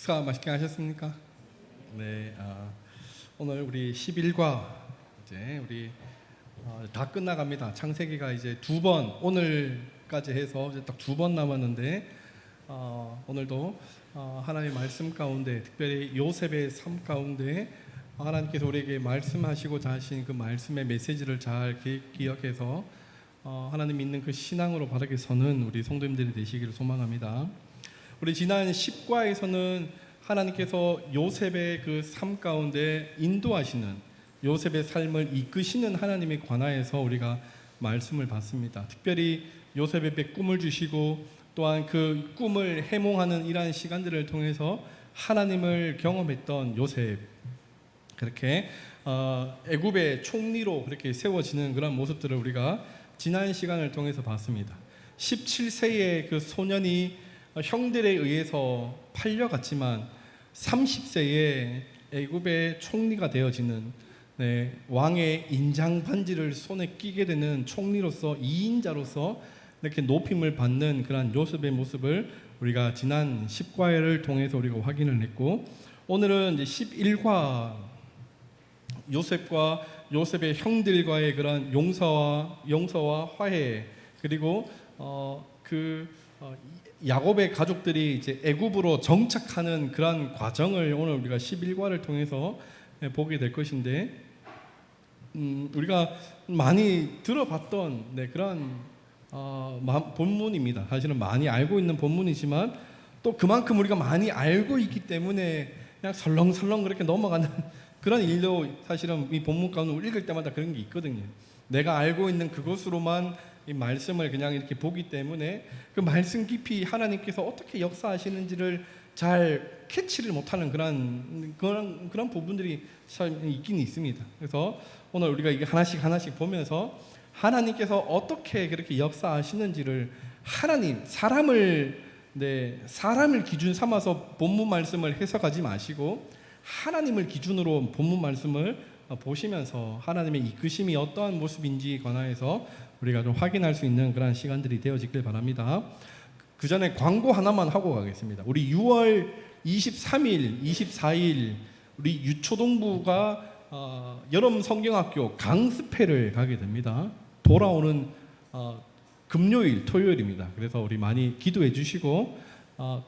식사 맛있게 하셨습니까? 네, 오늘 우리 11과 이제 우리 다 끝나갑니다. 창세기가 이제 두 번, 오늘까지 해서 이제 딱 두 번 남았는데 오늘도 하나님의 말씀 가운데, 특별히 요셉의 삶 가운데 하나님께서 우리에게 말씀하시고자 하신 그 말씀의 메시지를 잘 기억해서 하나님 믿는 그 신앙으로 바르게 서는 우리 성도님들이 되시기를 소망합니다. 우리 지난 10과에서는 하나님께서 요셉의 그 삶 가운데 인도하시는, 요셉의 삶을 이끄시는 하나님에 관하여서 우리가 말씀을 받습니다. 특별히 요셉에게 꿈을 주시고 또한 그 꿈을 해몽하는 이러한 시간들을 통해서 하나님을 경험했던 요셉, 그렇게 애굽의 총리로 그렇게 세워지는 그런 모습들을 우리가 지난 시간을 통해서 봤습니다. 17세의 그 소년이 형들에 의해서 팔려갔지만 30세에 애굽의 총리가 되어지는, 왕의 인장 반지를 손에 끼게 되는 총리로서, 2인자로서 이렇게 높임을 받는 그런 요셉의 모습을 우리가 지난 10과를 통해서 우리가 확인을 했고, 오늘은 이제 11과 요셉과 요셉의 형들과의 그런 용서와 화해, 그리고 야곱의 가족들이 이제 애굽으로 정착하는 그런 과정을 오늘 우리가 11과를 통해서 보게 될 것인데, 우리가 많이 들어봤던 그런 본문입니다. 사실은 많이 알고 있는 본문이지만 또 그만큼 우리가 많이 알고 있기 때문에 그냥 설렁설렁 그렇게 넘어가는 그런 일도 사실은 이 본문 가운데 읽을 때마다 그런 게 있거든요. 내가 알고 있는 그것으로만 이 말씀을 그냥 이렇게 보기 때문에 그 말씀 깊이 하나님께서 어떻게 역사하시는지를 잘 캐치를 못하는 그런 부분들이 참 있긴 있습니다. 그래서 오늘 우리가 이게 하나씩 보면서 하나님께서 어떻게 그렇게 역사하시는지를, 사람을 기준 삼아서 본문 말씀을 해석하지 마시고 하나님을 기준으로 본문 말씀을 보시면서 하나님의 이끄심이 어떠한 모습인지 관하여서 우리가 좀 확인할 수 있는 그런 시간들이 되어지길 바랍니다. 그 전에 광고 하나만 하고 가겠습니다. 우리 6월 23일, 24일 우리 유초동부가 여름 성경학교 강습회를 가게 됩니다. 돌아오는 금요일, 토요일입니다. 그래서 우리 많이 기도해 주시고,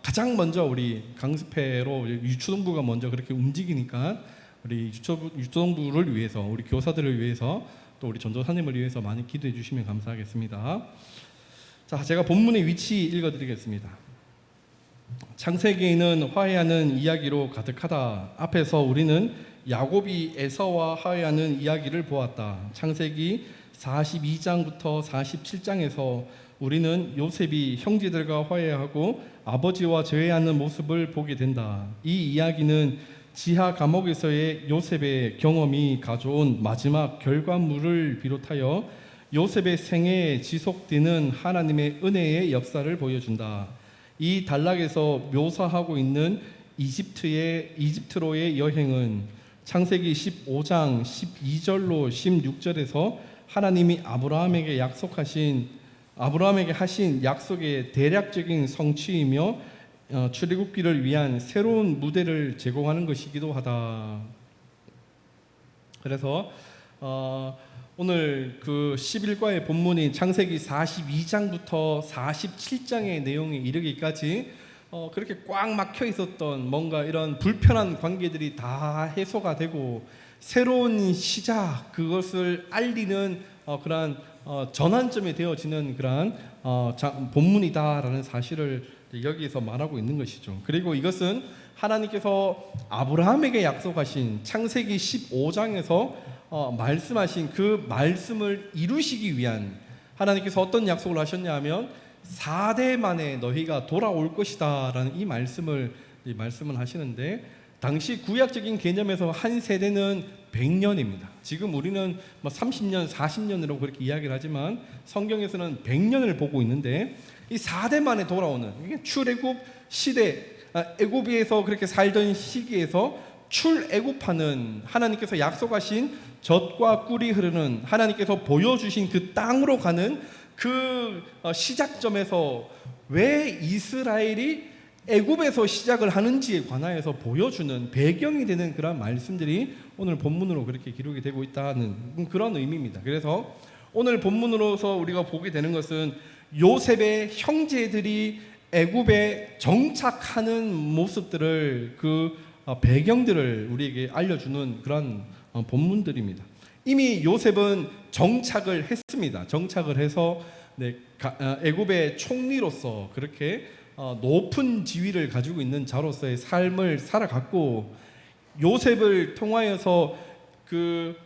가장 먼저 우리 강습회로 유초동부가 먼저 그렇게 움직이니까 우리 유초동부를 위해서, 우리 교사들을 위해서, 또 우리 전도사님을 위해서 많이 기도해 주시면 감사하겠습니다. 자, 제가 본문의 위치 읽어드리겠습니다. 창세기에는 화해하는 이야기로 가득하다. 앞에서 우리는 야곱이 에서와 화해하는 이야기를 보았다. 창세기 42장부터 47장에서 우리는 요셉이 형제들과 화해하고 아버지와 재회하는 모습을 보게 된다. 이 이야기는 지하 감옥에서의 요셉의 경험이 가져온 마지막 결과물을 비롯하여 요셉의 생애에 지속되는 하나님의 은혜의 역사를 보여준다. 이 단락에서 묘사하고 있는 이집트로의 여행은 창세기 15장 12절로 16절에서 하나님이 아브라함에게 하신 약속의 대략적인 성취이며 출애굽기를 위한 새로운 무대를 제공하는 것이기도 하다. 그래서 오늘 그 11과의 본문인 창세기 42장부터 47장의 내용에 이르기까지 그렇게 꽉 막혀 있었던 뭔가 이런 불편한 관계들이 다 해소가 되고 새로운 시작, 그것을 알리는 그러한 전환점이 되어지는 그러한 본문이다라는 사실을 여기에서 말하고 있는 것이죠. 그리고 이것은 하나님께서 아브라함에게 약속하신 창세기 15장에서 말씀하신 그 말씀을 이루시기 위한, 하나님께서 어떤 약속을 하셨냐 하면 4대 만에 너희가 돌아올 것이다 라는 이 말씀을 하시는데, 당시 구약적인 개념에서 한 세대는 100년입니다. 지금 우리는 30년, 40년이라고 그렇게 이야기를 하지만 성경에서는 100년을 보고 있는데, 이 4대 만에 돌아오는, 이게 출애굽 시대, 애굽에서 그렇게 살던 시기에서 출애굽하는, 하나님께서 약속하신 젖과 꿀이 흐르는, 하나님께서 보여주신 그 땅으로 가는 그 시작점에서 왜 이스라엘이 애굽에서 시작을 하는지에 관하여서 보여주는 배경이 되는 그런 말씀들이 오늘 본문으로 그렇게 기록이 되고 있다는 그런 의미입니다. 그래서 오늘 본문으로서 우리가 보게 되는 것은 요셉의 형제들이 애굽에 정착하는 모습들을 그 배경들을 우리에게 알려주는 그런 본문들입니다. 이미 요셉은 정착을 했습니다. 정착을 해서 애굽의 총리로서 그렇게 높은 지위를 가지고 있는 자로서의 삶을 살아갔고, 요셉을 통하여서 그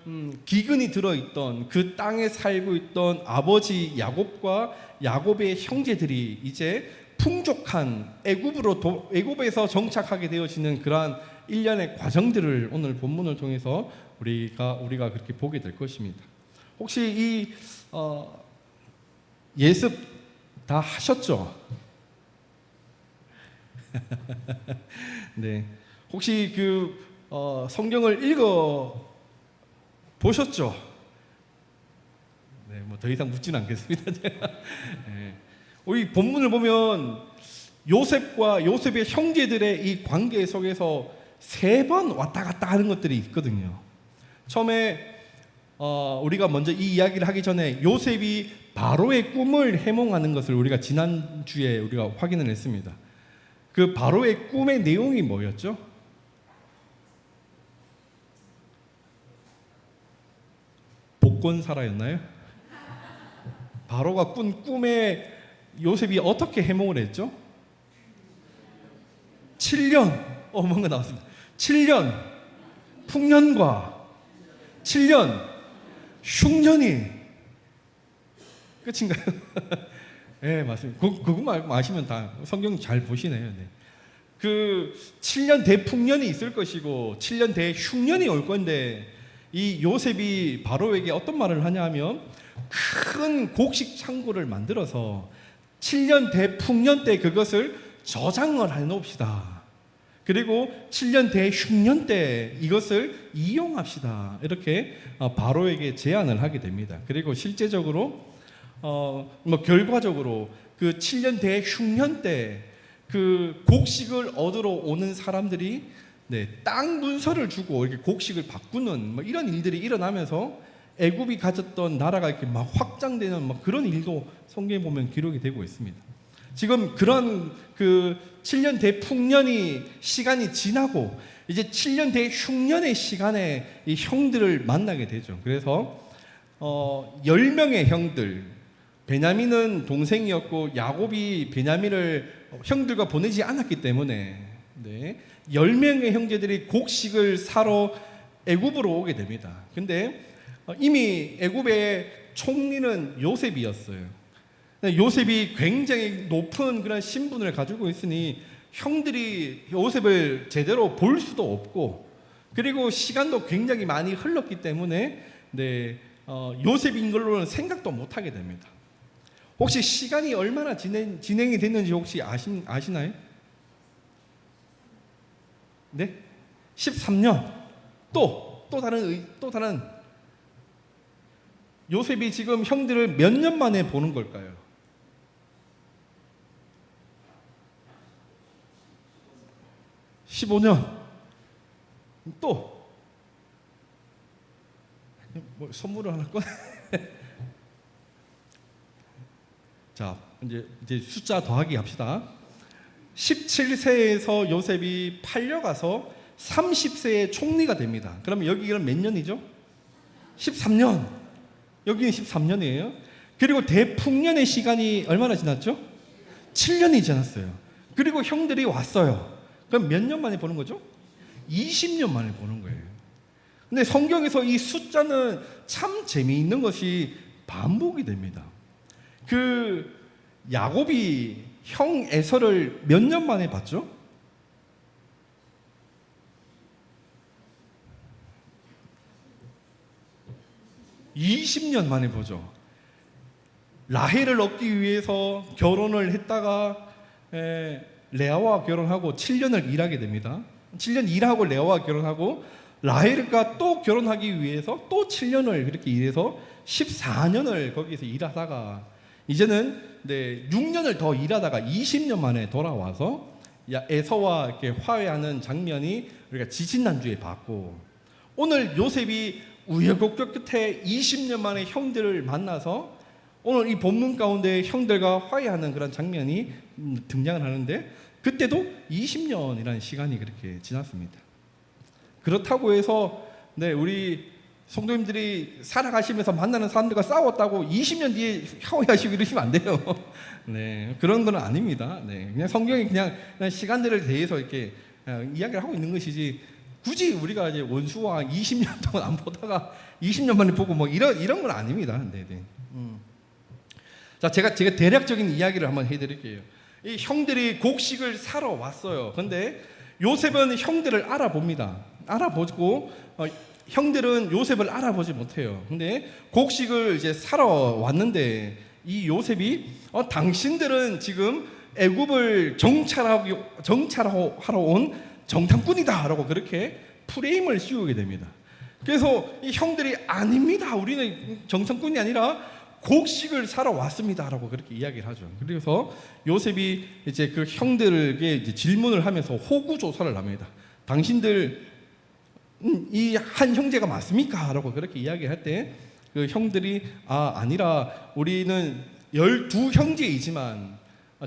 기근이 들어있던 그 땅에 살고 있던 아버지 야곱과 야곱의 형제들이 이제 풍족한 애굽에서 정착하게 되어지는 그러한 일련의 과정들을 오늘 본문을 통해서 우리가 그렇게 보게 될 것입니다. 혹시 이 예습 다 하셨죠? 네. 혹시 그 성경을 읽어 보셨죠? 네, 뭐 더 이상 묻지는 않겠습니다. 네. 이 본문을 보면 요셉과 요셉의 형제들의 이 관계 속에서 3번 왔다 갔다 하는 것들이 있거든요. 처음에 우리가 먼저 이 이야기를 하기 전에 요셉이 바로의 꿈을 해몽하는 것을 우리가 지난주에 우리가 확인을 했습니다. 그 바로의 꿈의 내용이 뭐였죠? 복권사라였나요? 바로가 꾼 꿈에 요셉이 어떻게 해몽을 했죠? 7년 뭔가 나왔습니다. 7년 풍년과 7년 흉년이 끝인가요? 네, 맞습니다. 그것만 아시면 다 성경 잘 보시네요. 네. 그 7년 대풍년이 있을 것이고 7년 대흉년이 올 건데, 이 요셉이 바로에게 어떤 말을 하냐면 큰 곡식 창고를 만들어서 7년 대풍년 때 그것을 저장을 해놓읍시다. 그리고 7년 대흉년 때 이것을 이용합시다. 이렇게 바로에게 제안을 하게 됩니다. 그리고 실제적으로 결과적으로 그 7년 대흉년 때 그 곡식을 얻으러 오는 사람들이 땅 문서를 주고 이렇게 곡식을 바꾸는 이런 일들이 일어나면서 애굽이 가졌던 나라가 이렇게 막 확장되는 그런 일도 성경에 보면 기록이 되고 있습니다. 지금 그런 그 7년 대풍년이 시간이 지나고 이제 7년 대흉년의 시간에 이 형들을 만나게 되죠. 그래서 10명의 형들, 베냐민은 동생이었고 야곱이 베냐민을 형들과 보내지 않았기 때문에 10명의 형제들이 곡식을 사러 애굽으로 오게 됩니다. 근데 이미 애굽의 총리는 요셉이었어요. 요셉이 굉장히 높은 그런 신분을 가지고 있으니 형들이 요셉을 제대로 볼 수도 없고, 그리고 시간도 굉장히 많이 흘렀기 때문에 요셉인 걸로는 생각도 못하게 됩니다. 혹시 시간이 얼마나 진행이 됐는지 혹시 아시나요? 네? 13년. 또 다른 요셉이 지금 형들을 몇 년 만에 보는 걸까요? 15년. 또 선물을 하나 꺼내. 자, 이제 숫자 더하기 합시다. 17세에서 요셉이 팔려가서 30세에 총리가 됩니다. 그러면 여기는 몇 년이죠? 13년. 여기는 13년이에요. 그리고 대풍년의 시간이 얼마나 지났죠? 7년이 지났어요. 그리고 형들이 왔어요. 그럼 몇 년 만에 보는 거죠? 20년 만에 보는 거예요. 근데 성경에서 이 숫자는 참 재미있는 것이 반복이 됩니다. 그 야곱이 형 에서를 몇 년 만에 봤죠? 20년 만에 보죠. 라헬을 얻기 위해서 결혼을 했다가 레아와 결혼하고 7년을 일하게 됩니다. 7년 일하고 레아와 결혼하고 라헬과 또 결혼하기 위해서 또 7년을 그렇게 일해서 14년을 거기서 일하다가 이제는 6년을 더 일하다가 20년 만에 돌아와서 에서와 이렇게 화해하는 장면이 우리가 지지난주에 봤고, 오늘 요셉이 우여곡절 끝에 20년 만에 형들을 만나서 오늘 이 본문 가운데 형들과 화해하는 그런 장면이 등장을 하는데, 그때도 20년이라는 시간이 그렇게 지났습니다. 그렇다고 해서 우리 성도님들이 살아가시면서 만나는 사람들과 싸웠다고 20년 뒤에 화해하시고 이러시면 안 돼요. 그런 건 아닙니다. 그냥 성경이 그냥 시간들을 대해서 이렇게 이야기를 하고 있는 것이지, 굳이 우리가 이제 원수와 20년 동안 안 보다가 20년 만에 보고 뭐 이런 건 아닙니다. 자, 제가 대략적인 이야기를 한번 해드릴게요. 이 형들이 곡식을 사러 왔어요. 근데 요셉은 형들을 알아보고 형들은 요셉을 알아보지 못해요. 근데 곡식을 이제 사러 왔는데 이 요셉이 당신들은 지금 애굽을 정찰하러 온 정탐꾼이다라고 그렇게 프레임을 씌우게 됩니다. 그래서 이 형들이 아닙니다, 우리는 정탐꾼이 아니라 곡식을 사러 왔습니다라고 그렇게 이야기를 하죠. 그래서 요셉이 이제 그 형들에게 이제 질문을 하면서 호구 조사를 합니다. 당신들 이 한 형제가 맞습니까? 라고 그렇게 이야기할 때 그 형들이 아니라 우리는 12형제이지만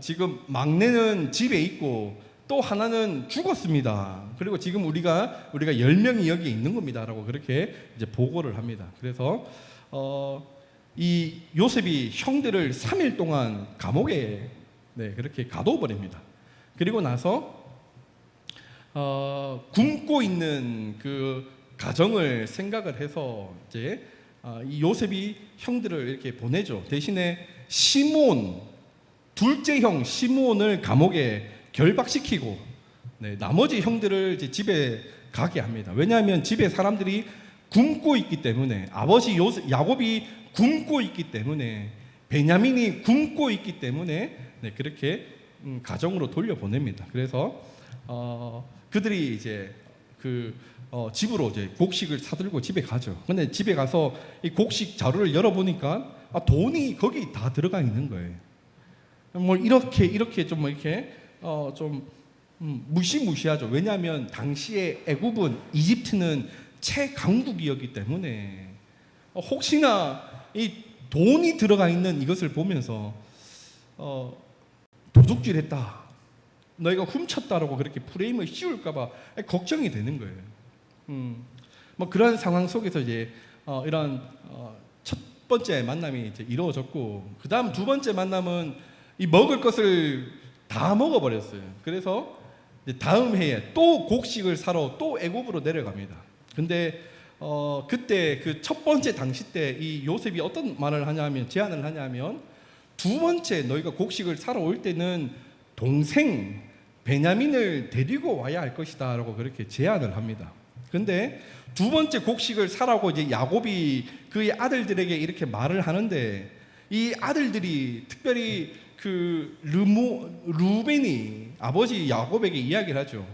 지금 막내는 집에 있고 또 하나는 죽었습니다. 그리고 지금 우리가 10명이 여기 있는 겁니다. 라고 그렇게 이제 보고를 합니다. 그래서 이 요셉이 형들을 3일 동안 감옥에 그렇게 가둬버립니다. 그리고 나서 굶고 있는 그 가정을 생각을 해서 이제 이 요셉이 형들을 이렇게 보내죠. 대신에 시므온, 둘째 형 시므온을 감옥에 결박시키고 나머지 형들을 이제 집에 가게 합니다. 왜냐하면 집에 사람들이 굶고 있기 때문에, 아버지 야곱이 굶고 있기 때문에, 베냐민이 굶고 있기 때문에 그렇게 가정으로 돌려보냅니다. 그래서 그들이 이제 집으로 이제 곡식을 사들고 집에 가죠. 근데 집에 가서 이 곡식 자루를 열어보니까 돈이 거기 다 들어가 있는 거예요. 뭐 이렇게 좀 이렇게 좀 무시무시하죠. 왜냐하면 당시에 애굽은, 이집트는 최강국이었기 때문에 혹시나 이 돈이 들어가 있는 이것을 보면서 도둑질했다, 너희가 훔쳤다라고 그렇게 프레임을 씌울까봐 걱정이 되는 거예요. 뭐 그런 상황 속에서 이제 이런 첫 번째 만남이 이제 이루어졌고, 그 다음 두 번째 만남은 이 먹을 것을 다 먹어버렸어요. 그래서 이제 다음 해에 또 곡식을 사러 또 애굽으로 내려갑니다. 근데 그때 그 첫 번째 당시 때 이 요셉이 어떤 말을 하냐면, 제안을 하냐면, 두 번째 너희가 곡식을 사러 올 때는 동생 베냐민을 데리고 와야 할 것이다 라고 그렇게 제안을 합니다. 근데 두 번째 곡식을 사라고 이제 야곱이 그의 아들들에게 이렇게 말을 하는데, 이 아들들이 특별히 그 루벤이 아버지 야곱에게 이야기를 하죠.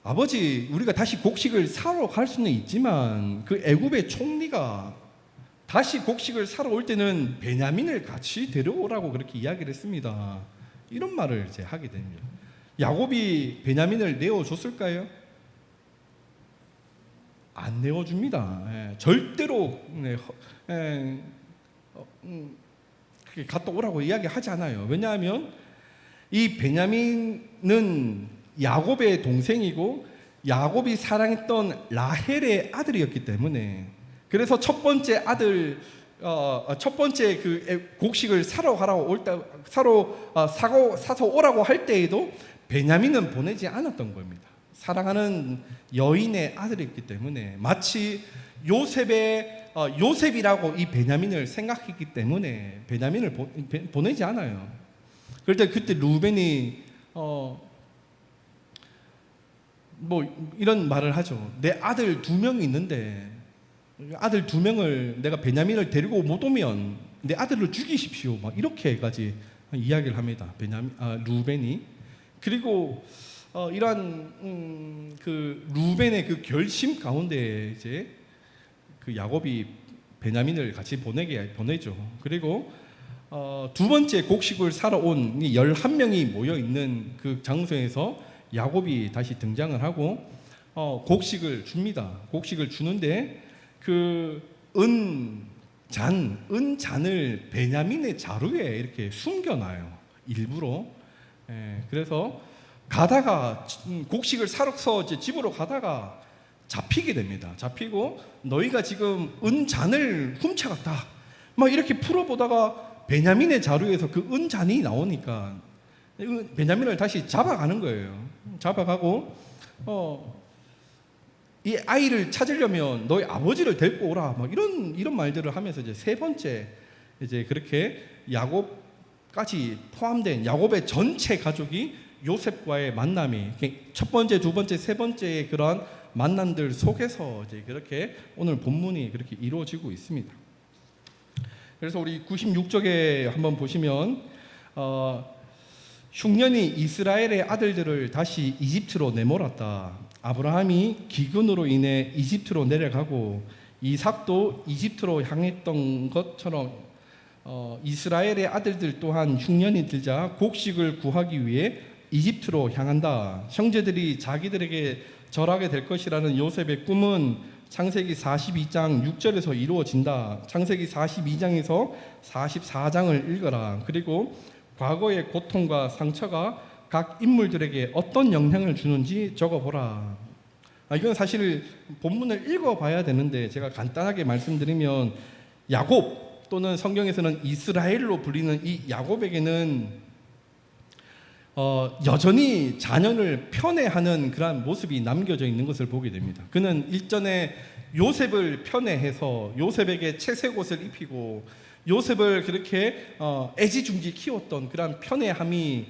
아버지, 우리가 다시 곡식을 사러 갈 수는 있지만 그 애굽의 총리가 다시 곡식을 사러 올 때는 베냐민을 같이 데려오라고 그렇게 이야기를 했습니다. 이런 말을 이제 하게 됩니다. 야곱이 베냐민을 내어줬을까요? 안 내어줍니다. 절대로 갔다 오라고 이야기하지 않아요. 왜냐하면 이 베냐민은 야곱의 동생이고 야곱이 사랑했던 라헬의 아들이었기 때문에, 그래서 첫 번째 그 곡식을 사러 사서 오라고 할 때에도 베냐민은 보내지 않았던 겁니다. 사랑하는 여인의 아들이었기 때문에, 마치 요셉이라고 이 베냐민을 생각했기 때문에 베냐민을 보내지 않아요. 그럴 때 그때 루벤이 뭐 이런 말을 하죠. 내 아들 2명이 있는데 아들 2명을 내가 베냐민을 데리고 못 오면 내 아들을 죽이십시오. 막 이렇게까지 이야기를 합니다. 루벤이. 그리고 이러한 그 루벤의 그 결심 가운데 이제 그 야곱이 베냐민을 같이 보내죠. 그리고 두 번째 곡식을 사러 온 11명이 모여 있는 그 장소에서 야곱이 다시 등장을 하고 곡식을 줍니다. 곡식을 주는데 그 은잔을 베냐민의 자루에 이렇게 숨겨놔요. 일부러. 그래서 가다가 곡식을 사러서 이제 집으로 가다가 잡히게 됩니다. 잡히고 너희가 지금 은잔을 훔쳐갔다. 막 이렇게 풀어보다가 베냐민의 자루에서 그 은잔이 나오니까 베냐민을 다시 잡아가는 거예요. 잡아가고 이 아이를 찾으려면 너희 아버지를 데리고 오라. 막 이런 말들을 하면서 이제 세 번째 이제 그렇게 야곱까지 포함된 야곱의 전체 가족이 요셉과의 만남이 첫 번째, 두 번째, 세 번째의 그런 만남들 속에서 이제 그렇게 오늘 본문이 그렇게 이루어지고 있습니다. 그래서 우리 96쪽에 한번 보시면 흉년이 이스라엘의 아들들을 다시 이집트로 내몰았다. 아브라함이 기근으로 인해 이집트로 내려가고 이삭도 이집트로 향했던 것처럼 이스라엘의 아들들 또한 흉년이 들자 곡식을 구하기 위해 이집트로 향한다. 형제들이 자기들에게 절하게 될 것이라는 요셉의 꿈은 창세기 42장 6절에서 이루어진다. 창세기 42장에서 44장을 읽어라. 그리고 과거의 고통과 상처가 각 인물들에게 어떤 영향을 주는지 적어보라. 이건 사실 본문을 읽어봐야 되는데 제가 간단하게 말씀드리면 야곱 또는 성경에서는 이스라엘로 불리는 이 야곱에게는 여전히 자녀를 편애하는 그러한 모습이 남겨져 있는 것을 보게 됩니다. 그는 일전에 요셉을 편애해서 요셉에게 채색 옷을 입히고 요셉을 그렇게 애지중지 키웠던 그러한 편애함이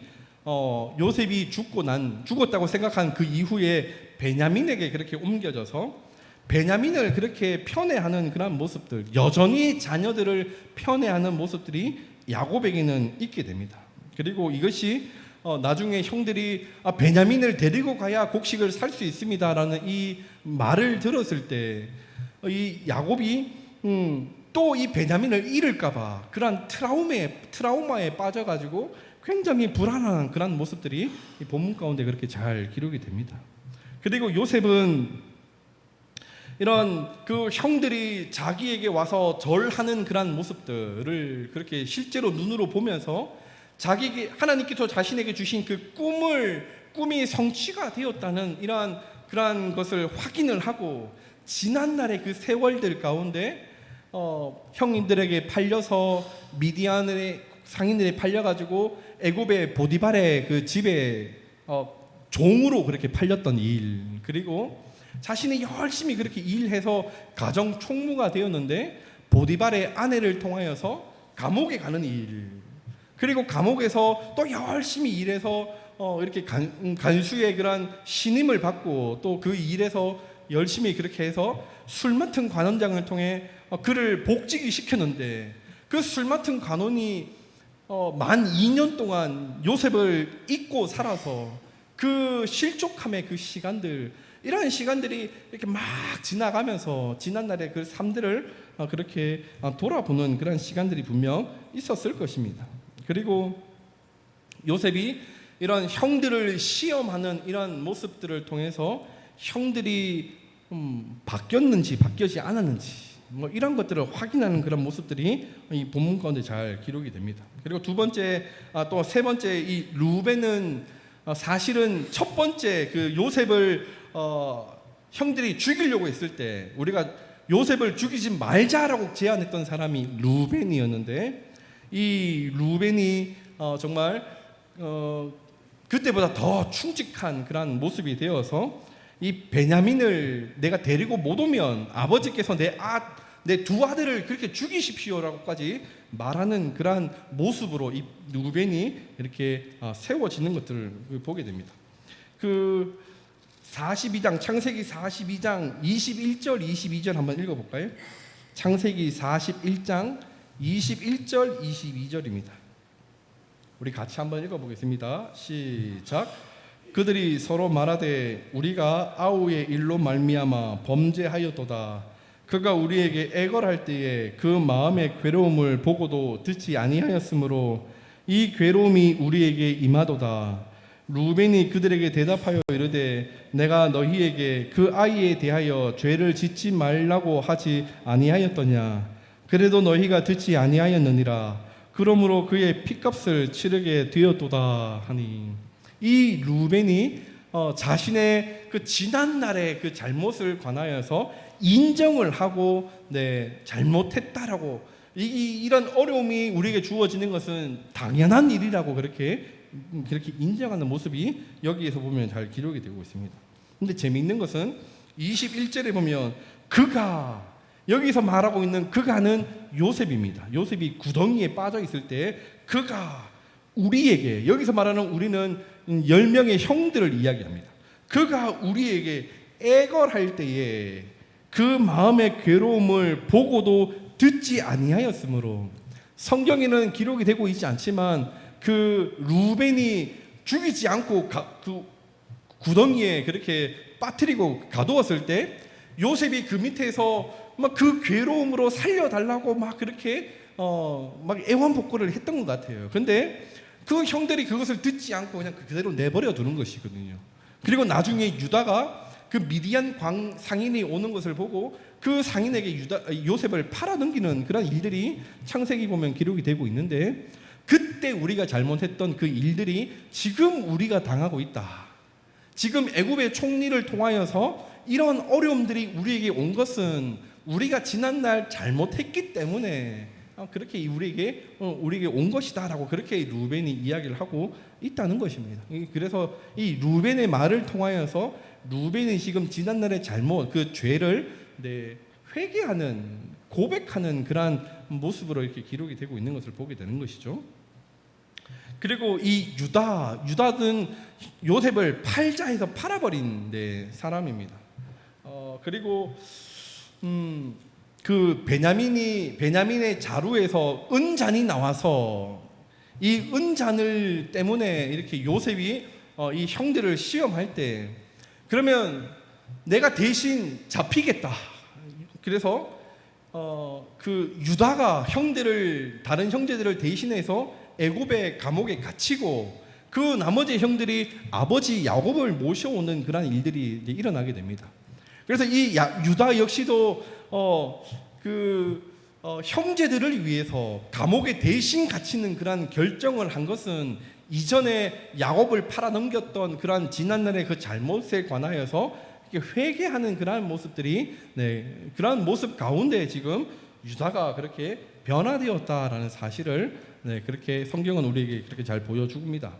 요셉이 죽었다고 생각한 그 이후에 베냐민에게 그렇게 옮겨져서 베냐민을 그렇게 편애하는 그런 모습들, 여전히 자녀들을 편애하는 모습들이 야곱에게는 있게 됩니다. 그리고 이것이 나중에 형들이 베냐민을 데리고 가야 곡식을 살 수 있습니다라는 이 말을 들었을 때 이 야곱이 또 이 베냐민을 잃을까봐 그런 트라우마에 빠져가지고 굉장히 불안한 그런 모습들이 이 본문 가운데 그렇게 잘 기록이 됩니다. 그리고 요셉은 이런 그 형들이 자기에게 와서 절하는 그런 모습들을 그렇게 실제로 눈으로 보면서 자기에게 하나님께서 자신에게 주신 그 꿈이 성취가 되었다는 이러한 그러한 것을 확인을 하고 지난날의 그 세월들 가운데 형님들에게 팔려서 미디안의 상인들에 팔려가지고 애굽의 보디발의 그 집에 종으로 그렇게 팔렸던 일, 그리고 자신이 열심히 그렇게 일해서 가정 총무가 되었는데 보디발의 아내를 통하여서 감옥에 가는 일, 그리고 감옥에서 또 열심히 일해서 이렇게 간수의 그런 신임을 받고 또 그 일에서 열심히 그렇게 해서 술 맡은 관원장을 통해 그를 복직이 시켰는데 그 술 맡은 관원이 만 2년 동안 요셉을 잊고 살아서 그 실족함의 그 시간들, 이런 시간들이 이렇게 막 지나가면서 지난날의 그 삶들을 그렇게 돌아보는 그런 시간들이 분명 있었을 것입니다. 그리고 요셉이 이런 형들을 시험하는 이런 모습들을 통해서 형들이 바뀌었는지 바뀌지 않았는지 뭐 이런 것들을 확인하는 그런 모습들이 이 본문 가운데 잘 기록이 됩니다. 그리고 두 번째 또 세 번째 이 루벤은 사실은 첫 번째 그 요셉을 형들이 죽이려고 했을 때 우리가 요셉을 죽이지 말자라고 제안했던 사람이 루벤이었는데 이 루벤이 정말 그때보다 더 충직한 그런 모습이 되어서 이 베냐민을 내가 데리고 못 오면 아버지께서 내 두 아들을 그렇게 죽이십시오라고까지 말하는 그러한 모습으로 이 루벤이 이렇게 세워지는 것들을 보게 됩니다. 그 42장 창세기 42장 21절 22절 한번 읽어볼까요? 창세기 41장 21절 22절입니다. 우리 같이 한번 읽어보겠습니다. 시작. 그들이 서로 말하되 우리가 아우의 일로 말미암아 범죄하였도다. 그가 우리에게 애걸할 때에 그 마음의 괴로움을 보고도 듣지 아니하였으므로 이 괴로움이 우리에게 임하도다. 루벤이 그들에게 대답하여 이르되 내가 너희에게 그 아이에 대하여 죄를 짓지 말라고 하지 아니하였더냐. 그래도 너희가 듣지 아니하였느니라. 그러므로 그의 핏값을 치르게 되었도다 하니. 이 루벤이 자신의 그 지난 날의 그 잘못을 관하여서 인정을 하고 잘못했다라고 이런 어려움이 우리에게 주어지는 것은 당연한 일이라고 그렇게 인정하는 모습이 여기에서 보면 잘 기록이 되고 있습니다. 근데 재미있는 것은 21절에 보면 그가, 여기서 말하고 있는 그가는 요셉입니다. 요셉이 구덩이에 빠져 있을 때 그가 우리에게, 여기서 말하는 우리는 10명의 형들을 이야기합니다. 그가 우리에게 애걸할 때에 그 마음의 괴로움을 보고도 듣지 아니하였으므로, 성경에는 기록이 되고 있지 않지만 그 루벤이 죽이지 않고 그 구덩이에 그렇게 빠뜨리고 가두었을 때 요셉이 그 밑에서 막 그 괴로움으로 살려달라고 막 그렇게 막 애완복구를 했던 것 같아요. 근데 그 형들이 그것을 듣지 않고 그냥 그대로 내버려 두는 것이거든요. 그리고 나중에 유다가 그 미디안 상인이 오는 것을 보고 그 상인에게 요셉을 팔아넘기는 그런 일들이 창세기 보면 기록이 되고 있는데, 그때 우리가 잘못했던 그 일들이 지금 우리가 당하고 있다. 지금 애굽의 총리를 통하여서 이런 어려움들이 우리에게 온 것은 우리가 지난날 잘못했기 때문에 그렇게 우리에게 온 것이다라고 그렇게 루벤이 이야기를 하고 있다는 것입니다. 그래서 이 루벤의 말을 통하여서 루벤이 지금 지난날의 잘못, 그 죄를 회개하는, 고백하는 그러한 모습으로 이렇게 기록이 되고 있는 것을 보게 되는 것이죠. 그리고 이 유다는 요셉을 팔자 해서 팔아버린 사람입니다. 그리고 그 베냐민의 자루에서 은잔이 나와서 이 은잔을 때문에 이렇게 요셉이 이 형들을 시험할 때, 그러면 내가 대신 잡히겠다. 그래서 그 유다가 다른 형제들을 대신해서 애굽의 감옥에 gat히고 그 나머지 형들이 아버지 야곱을 모셔오는 그런 일들이 이제 일어나게 됩니다. 그래서 이 유다 역시도 형제들을 위해서 감옥에 대신 갇히는 그런 결정을 한 것은 이전에 야곱을 팔아넘겼던 그런 지난날의 그 잘못에 관하여서 회개하는 그러한 모습들이, 그러한 모습 가운데 지금 유다가 그렇게 변화되었다라는 사실을 그렇게 성경은 우리에게 그렇게 잘 보여줍니다.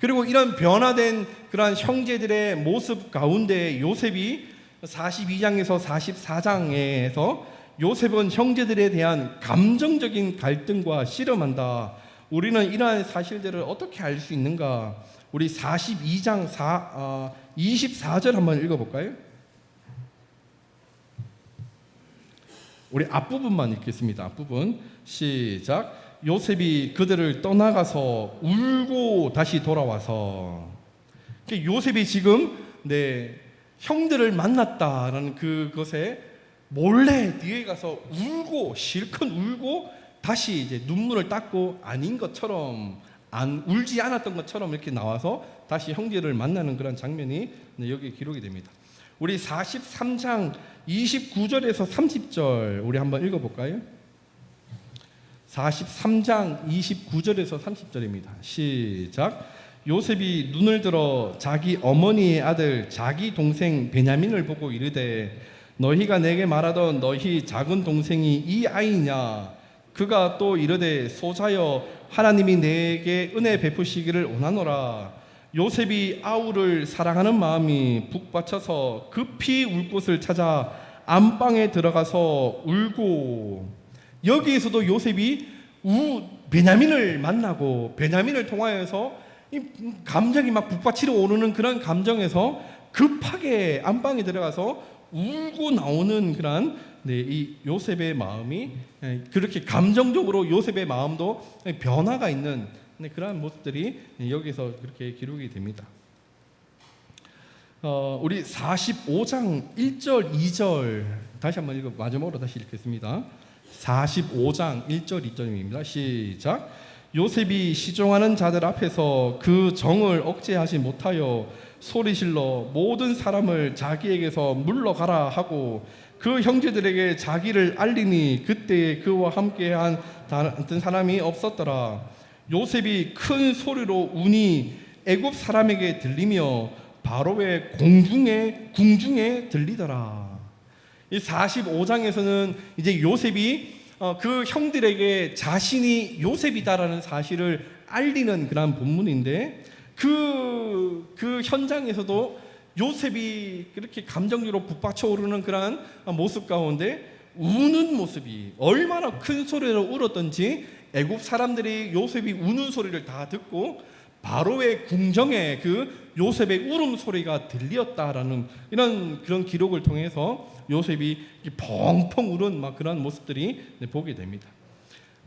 그리고 이런 변화된 그러한 형제들의 모습 가운데 요셉이 42장에서 44장에서 요셉은 형제들에 대한 감정적인 갈등과 씨름한다. 우리는 이러한 사실들을 어떻게 알 수 있는가? 우리 42장 24절 한번 읽어볼까요? 우리 앞부분만 읽겠습니다. 앞부분 시작. 요셉이 그들을 떠나가서 울고 다시 돌아와서, 요셉이 지금 형들을 만났다라는 그것에 몰래 뒤에 가서 울고, 실컷 울고 다시 이제 눈물을 닦고 아닌 것처럼, 울지 않았던 것처럼 이렇게 나와서 다시 형제를 만나는 그런 장면이 여기 기록이 됩니다. 우리 43장 29절에서 30절 우리 한번 읽어볼까요? 43장 29절에서 30절입니다. 시작. 요셉이 눈을 들어 자기 어머니의 아들 자기 동생 베냐민을 보고 이르되 너희가 내게 말하던 너희 작은 동생이 이 아이냐? 그가 또 이르되 소자여 하나님이 내게 은혜 베푸시기를 원하노라. 요셉이 아우를 사랑하는 마음이 북받쳐서 급히 울 곳을 찾아 안방에 들어가서 울고, 여기에서도 요셉이 베냐민을 만나고 베냐민을 통하여서 이 감정이 막 북받치러 오르는 그런 감정에서 급하게 안방에 들어가서 울고 나오는 그런 이 요셉의 마음이, 그렇게 감정적으로 요셉의 마음도 변화가 있는 그러한 모습들이 여기서 그렇게 기록이 됩니다. 우리 45장 1절 2절 다시 한번 읽어 마지막으로 다시 읽겠습니다. 45장 1절 2절입니다. 시작. 요셉이 시종하는 자들 앞에서 그 정을 억제하지 못하여 소리질러 모든 사람을 자기에게서 물러가라 하고 그 형제들에게 자기를 알리니 그때 그와 함께한 다른 사람이 없었더라. 요셉이 큰 소리로 우니 애굽 사람에게 들리며 바로의 궁중에 들리더라. 이 45장에서는 이제 요셉이 그 형들에게 자신이 요셉이다라는 사실을 알리는 그런 본문인데 그 현장에서도 요셉이 그렇게 감정적으로 북받쳐 오르는 그런 모습 가운데 우는 모습이 얼마나 큰 소리로 울었던지 애굽 사람들이 요셉이 우는 소리를 다 듣고 바로의 궁정에 그 요셉의 울음소리가 들렸다라는 이런 그런 기록을 통해서 요셉이 펑펑 우는 막 그런 모습들이 보게 됩니다.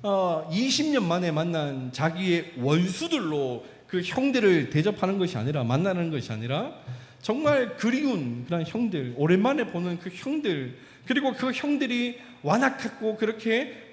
20년 만에 만난 자기의 원수들로 그 형들을 대접하는 것이 아니라 만나는 것이 아니라 정말 그리운 그런 형들, 오랜만에 보는 그 형들, 그리고 그 형들이 완악했고 그렇게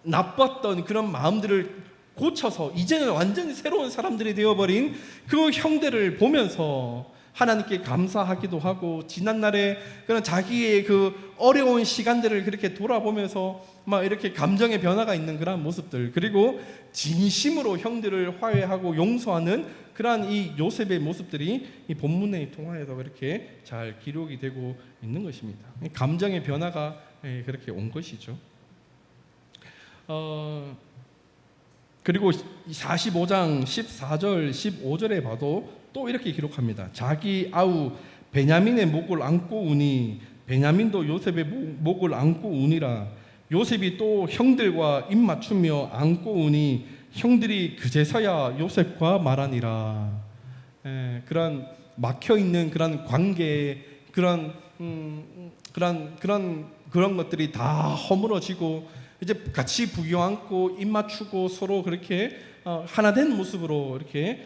나빴던 그런 마음들을 고쳐서 이제는 완전히 새로운 사람들이 되어버린 그 형들을 보면서 하나님께 감사하기도 하고 지난날에 그런 자기의 그 어려운 시간들을 그렇게 돌아보면서 막 이렇게 감정의 변화가 있는 그런 모습들, 그리고 진심으로 형들을 화해하고 용서하는 그러한 이 요셉의 모습들이 이 본문에 통하여서 그렇게 잘 기록이 되고 있는 것입니다. 감정의 변화가 그렇게 온 것이죠. 그리고 45장 14절 15절에 봐도 또 이렇게 기록합니다. 자기 아우 베냐민의 목을 안고 우니 베냐민도 요셉의 목을 안고 우니라. 요셉이 또 형들과 입 맞추며 안고 우니 형들이 그제서야 요셉과 말하니라. 그런 막혀 있는 그런 관계, 그런 것들이 다 허물어지고 이제 같이 부교 안고 입 맞추고 서로 그렇게 하나 된 모습으로 이렇게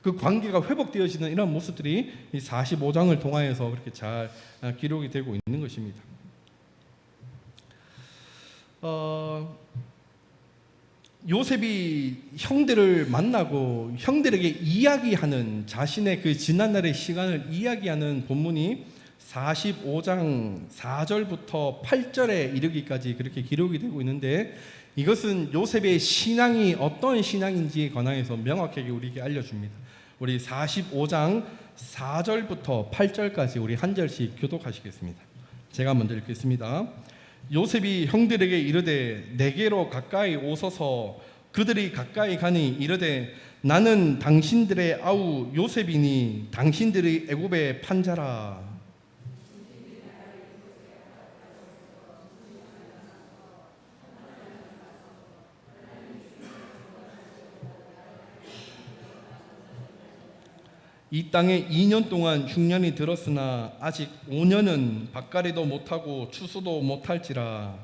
그 관계가 회복되어지는 이런 모습들이 이 45장을 통하여서 그렇게 잘 기록이 되고 있는 것입니다. 요셉이 형들을 만나고 형들에게 이야기하는 자신의 그 지난날의 시간을 이야기하는 본문이 45장 4절부터 8절에 이르기까지 그렇게 기록이 되고 있는데 이것은 요셉의 신앙이 어떤 신앙인지에 관하여서 명확하게 우리에게 알려줍니다. 우리 45장 4절부터 8절까지 우리 한 절씩 교독하시겠습니다. 제가 먼저 읽겠습니다. 요셉이 형들에게 이르되 내게로 가까이 오소서. 그들이 가까이 가니 이르되 나는 당신들의 아우 요셉이니 당신들의 애굽의 판자라. 이 땅에 2년 동안 흉년이 들었으나 아직 5년은 밭갈이도 못하고 추수도 못할지라.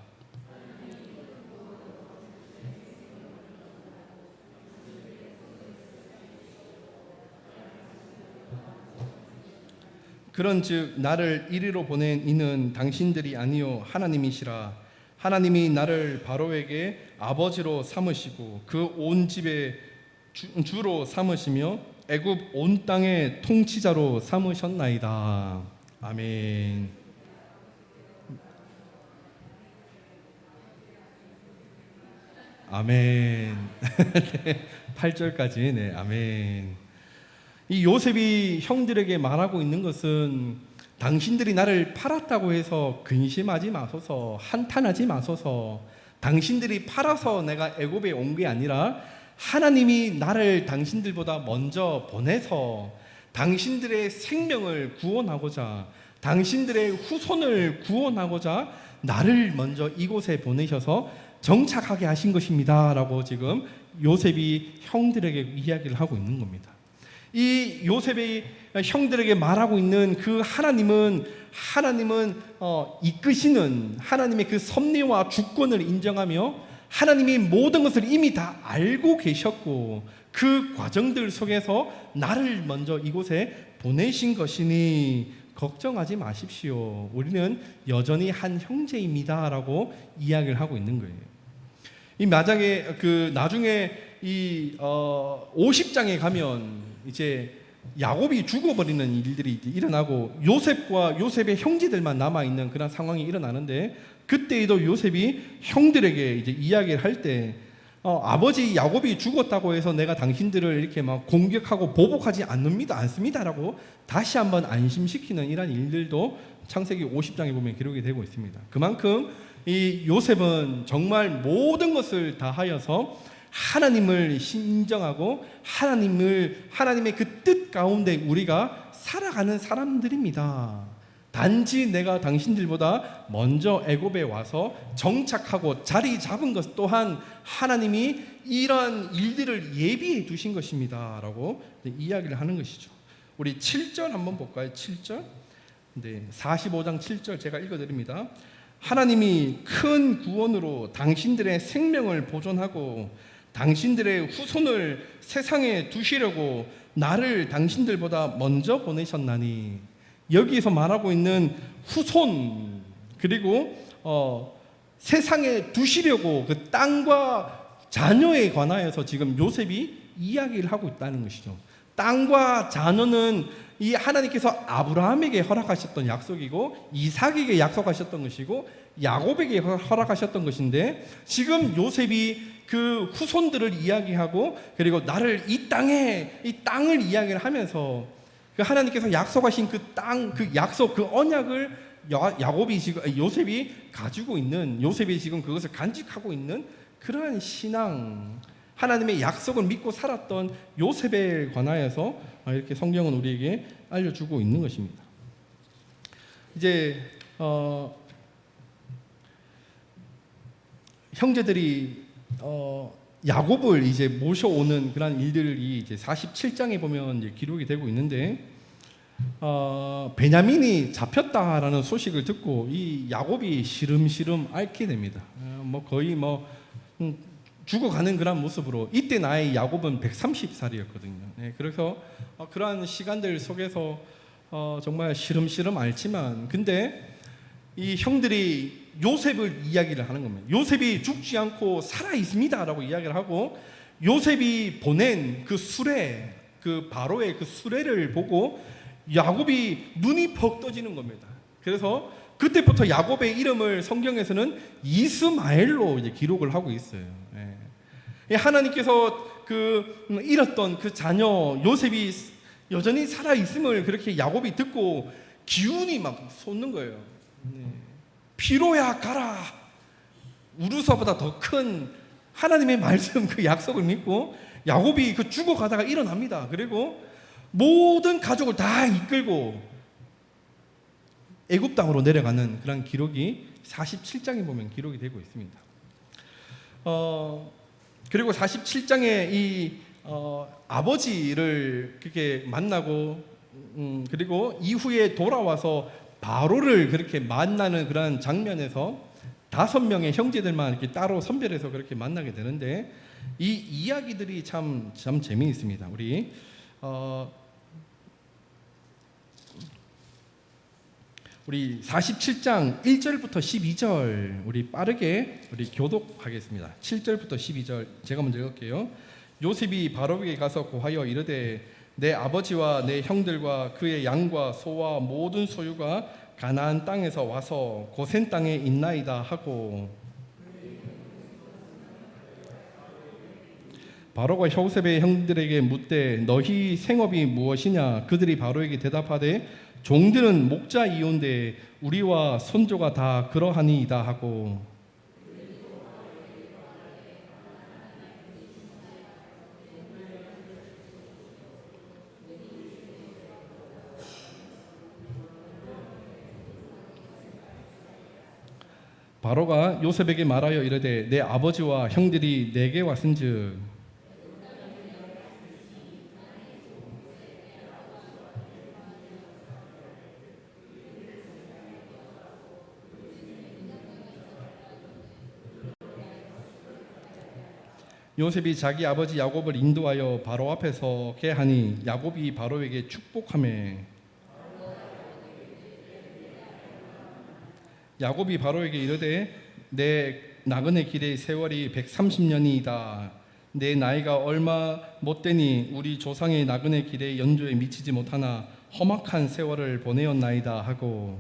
그런즉 나를 이리로 보낸 이는 당신들이 아니요 하나님이시라. 하나님이 나를 바로에게 아버지로 삼으시고 그 온 집의 주로 삼으시며 애굽 온 땅의 통치자로 삼으셨나이다. 아멘. 아멘. 8절까지 네, 아멘. 이 요셉이 형들에게 말하고 있는 것은 당신들이 나를 팔았다고 해서 근심하지 마소서, 한탄하지 마소서. 당신들이 팔아서 내가 애굽에 온 게 아니라 하나님이 나를 당신들보다 먼저 보내서 당신들의 생명을 구원하고자, 당신들의 후손을 구원하고자 나를 먼저 이곳에 보내셔서 정착하게 하신 것입니다 라고 지금 요셉이 형들에게 이야기를 하고 있는 겁니다. 이 요셉이 형들에게 말하고 있는 그 하나님은 이끄시는 하나님의 그 섭리와 주권을 인정하며 하나님이 모든 것을 이미 다 알고 계셨고 그 과정들 속에서 나를 먼저 이곳에 보내신 것이니 걱정하지 마십시오. 우리는 여전히 한 형제입니다라고 이야기를 하고 있는 거예요. 이 마장에 나중에 이 50장에 가면 이제 야곱이 죽어버리는 일들이 이제 일어나고 요셉과 요셉의 형제들만 남아 있는 그런 상황이 일어나는데, 그때에도 요셉이 형들에게 이제 이야기를 할 때 아버지 야곱이 죽었다고 해서 내가 당신들을 이렇게 막 공격하고 보복하지 않습니다라고 다시 한번 안심시키는 이런 일들도 창세기 50장에 보면 기록이 되고 있습니다. 그만큼 이 요셉은 정말 모든 것을 다하여서 하나님을 신정하고 하나님의 그 뜻 가운데 우리가 살아가는 사람들입니다. 단지 내가 당신들보다 먼저 애굽에 와서 정착하고 자리 잡은 것 또한 하나님이 이러한 일들을 예비해 두신 것입니다 라고 이야기를 하는 것이죠. 우리 7절 한번 볼까요? 7절. 네, 45장 7절 제가 읽어드립니다. 하나님이 큰 구원으로 당신들의 생명을 보존하고 당신들의 후손을 세상에 두시려고 나를 당신들보다 먼저 보내셨나니. 여기에서 말하고 있는 후손, 그리고 세상에 두시려고 그 땅과 자녀에 관하여서 지금 요셉이 이야기를 하고 있다는 것이죠. 땅과 자녀는 이 하나님께서 아브라함에게 허락하셨던 약속이고 이삭에게 약속하셨던 것이고 야곱에게 허락하셨던 것인데, 지금 요셉이 그 후손들을 이야기하고 그리고 나를 이 땅을 이야기를 하면서 그 하나님께서 약속하신 그 땅, 그 약속, 그 언약을 요셉이 가지고 있는, 요셉이 지금 그것을 간직하고 있는 그러한 신앙, 하나님의 약속을 믿고 살았던 요셉에 관하여서 이렇게 성경은 우리에게 알려주고 있는 것입니다. 이제 형제들이 야곱을 이제 모셔오는 그런 일들이 이제 47장에 보면 이제 기록이 되고 있는데, 베냐민이 잡혔다라는 소식을 듣고 이 야곱이 시름시름 앓게 됩니다. 거의 죽어가는 그런 모습으로, 이때 나이 야곱은 130살이었거든요. 그래서 그러한 시간들 속에서 정말 시름시름 앓지만, 근데 이 형들이 요셉을 이야기를 하는 겁니다. 요셉이 죽지 않고 살아 있습니다라고 이야기를 하고, 요셉이 보낸 그 수레, 그 바로의 그 수레를 보고 야곱이 눈이 퍽 떠지는 겁니다. 그래서 그때부터 야곱의 이름을 성경에서는 이스마엘로 이제 기록을 하고 있어요. 하나님께서 잃었던 그 자녀 요셉이 여전히 살아 있음을 그렇게 야곱이 듣고 기운이 막 솟는 거예요. 피로야 가라. 우르사보다 더 큰 하나님의 말씀, 그 약속을 믿고 야곱이 그 죽어가다가 일어납니다. 그리고 모든 가족을 다 이끌고 애굽 땅으로 내려가는 그런 기록이 47장에 보면 기록이 되고 있습니다. 그리고 47장에 이 아버지를 그렇게 만나고 그리고 이후에 돌아와서 바로를 그렇게 만나는 그런 장면에서 5명의 형제들만 이렇게 따로 선별해서 그렇게 만나게 되는데, 이 이야기들이 참 재미있습니다. 우리 47장 1절부터 12절 우리 빠르게 교독하겠습니다. 7절부터 12절 제가 먼저 읽을게요. 요셉이 바로에게 가서 고하여 이르되 내 아버지와 내 형들과 그의 양과 소와 모든 소유가 가나안 땅에서 와서 고센 땅에 있나이다 하고, 바로가 요셉의 형들에게 묻되 너희 생업이 무엇이냐? 그들이 바로에게 대답하되 종들은 목자이온데 우리와 손조가 다 그러하니이다 하고, 바로가 요셉에게 말하여 이르되 내 아버지와 형들이 내게 왔은즉 요셉이 자기 아버지 야곱을 인도하여 바로 앞에 서게 하니 야곱이 바로에게 축복하매 야곱이 바로에게 이르되 내 나그네 길의 세월이 130년이다. 내 나이가 얼마 못되니 우리 조상의 나그네 길의 연조에 미치지 못하나 험악한 세월을 보내었나이다 하고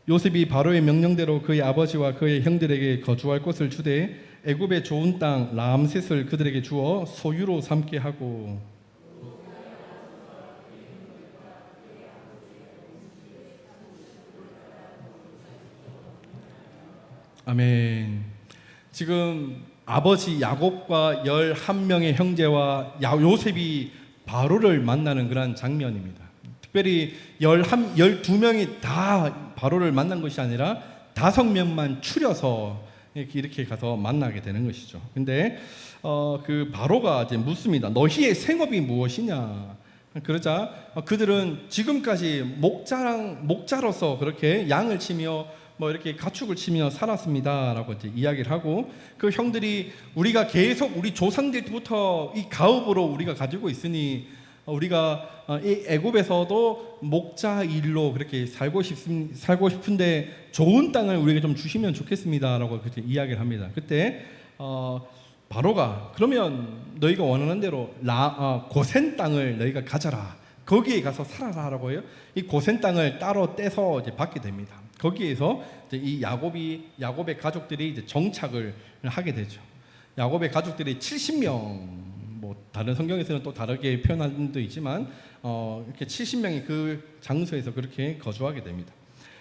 요셉이 바로의 명령대로 그의 아버지와 그의 형들에게 거주할 곳을 주되 애굽의 좋은 땅 라암셋을 그들에게 주어 소유로 삼게 하고 아멘. 지금 아버지 야곱과 11명의 형제와 요셉이 바로를 만나는 그런 장면입니다. 특별히 12명이 다 바로를 만난 것이 아니라 5명만 추려서 이렇게 가서 만나게 되는 것이죠. 근데 그 바로가 이제 묻습니다. 너희의 생업이 무엇이냐? 그러자 그들은 지금까지 목자로서 그렇게 양을 치며 뭐 이렇게 가축을 치며 살았습니다라고 이제 이야기를 하고 그 형들이 우리가 계속 우리 조상들 때부터 이 가업으로 우리가 가지고 있으니 우리가 이 애굽에서도 목자 일로 그렇게 살고 싶은데 좋은 땅을 우리에게 좀 주시면 좋겠습니다라고 그렇게 이야기를 합니다. 그때 바로가 그러면 너희가 원하는 대로 고센 땅을 너희가 가져라. 거기에 가서 살아라라고 해요. 이 고센 땅을 따로 떼서 이제 받게 됩니다. 거기에서 이제 이 야곱의 가족들이 이제 정착을 하게 되죠. 야곱의 가족들이 70명, 뭐 다른 성경에서는 또 다르게 표현한 분도 있지만 이렇게 70명이 그 장소에서 그렇게 거주하게 됩니다.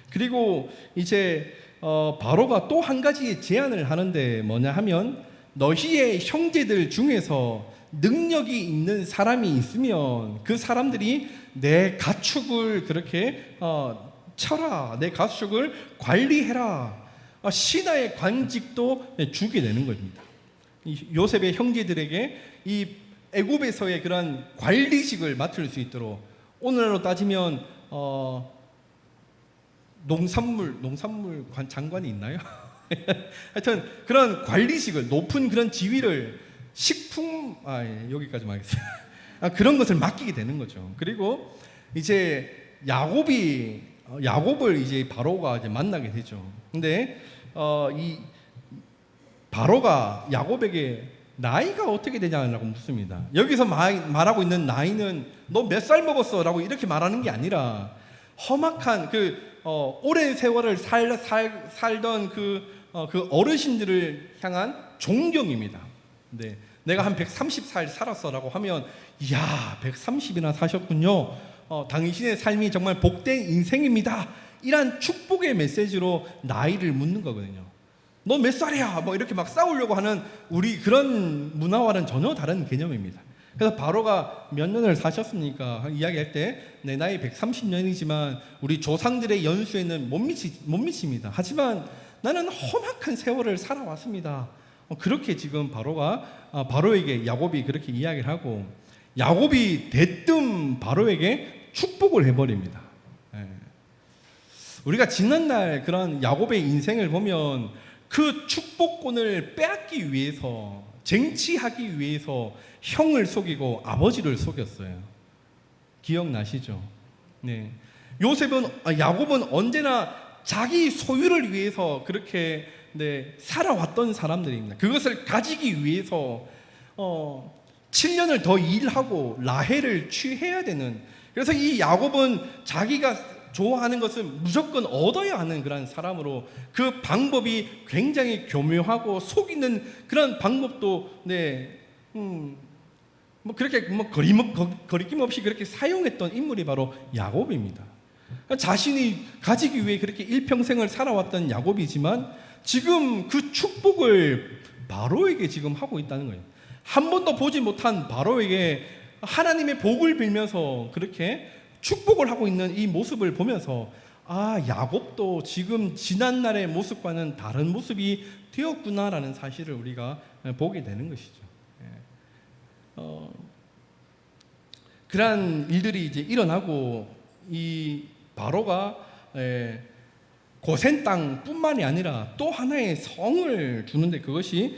그리고 이제 바로가 또 한 가지 제안을 하는데 뭐냐 하면 너희의 형제들 중에서 능력이 있는 사람이 있으면 그 사람들이 내 가축을 그렇게 쳐라, 내 가축을 관리해라, 신하의 관직도 주게 되는 겁니다. 요셉의 형제들에게 이 애굽에서의 그런 관리직을 맡을 수 있도록 오늘날로 따지면 농산물 장관이 있나요? 하여튼 그런 관리직을 높은 그런 지위를 여기까지만 하겠습니다. 그런 것을 맡기게 되는 거죠. 그리고 이제 야곱을 이제 바로가 이제 만나게 되죠. 근데 이 바로가 야곱에게 나이가 어떻게 되냐고 묻습니다. 여기서 말하고 있는 나이는 너 몇 살 먹었어라고 이렇게 말하는 게 아니라 험악한 오랜 세월을 살던 그 어르신들을 향한 존경입니다. 네, 내가 한 130살 살았어라고 하면 이야 130이나 사셨군요. 당신의 삶이 정말 복된 인생입니다. 이런 축복의 메시지로 나이를 묻는 거거든요. 너 몇 살이야? 뭐 이렇게 막 싸우려고 하는 우리 그런 문화와는 전혀 다른 개념입니다. 그래서 바로가 몇 년을 사셨습니까? 이야기할 때 내 나이 130년이지만 우리 조상들의 연수에는 못 미칩니다. 하지만 나는 험악한 세월을 살아왔습니다. 그렇게 지금 바로에게 야곱이 그렇게 이야기를 하고 야곱이 대뜸 바로에게 축복을 해버립니다. 우리가 지난날 그런 야곱의 인생을 보면 그 축복권을 빼앗기 위해서 쟁취하기 위해서 형을 속이고 아버지를 속였어요. 기억나시죠? 네. 야곱은 언제나 자기 소유를 위해서 그렇게 살아왔던 사람들입니다. 그것을 가지기 위해서 7년을 더 일하고 라헬을 취해야 되는, 그래서 이 야곱은 자기가 좋아하는 것은 무조건 얻어야 하는 그런 사람으로 그 방법이 굉장히 교묘하고 속이는 그런 방법도 그렇게 거리낌 없이 그렇게 사용했던 인물이 바로 야곱입니다. 자신이 가지기 위해 그렇게 일평생을 살아왔던 야곱이지만 지금 그 축복을 바로에게 지금 하고 있다는 거예요. 한 번도 보지 못한 바로에게 하나님의 복을 빌면서 그렇게 축복을 하고 있는 이 모습을 보면서 야곱도 지금 지난날의 모습과는 다른 모습이 되었구나라는 사실을 우리가 보게 되는 것이죠. 그러한 일들이 이제 일어나고 이 바로가 고센 땅뿐만이 아니라 또 하나의 성을 주는데 그것이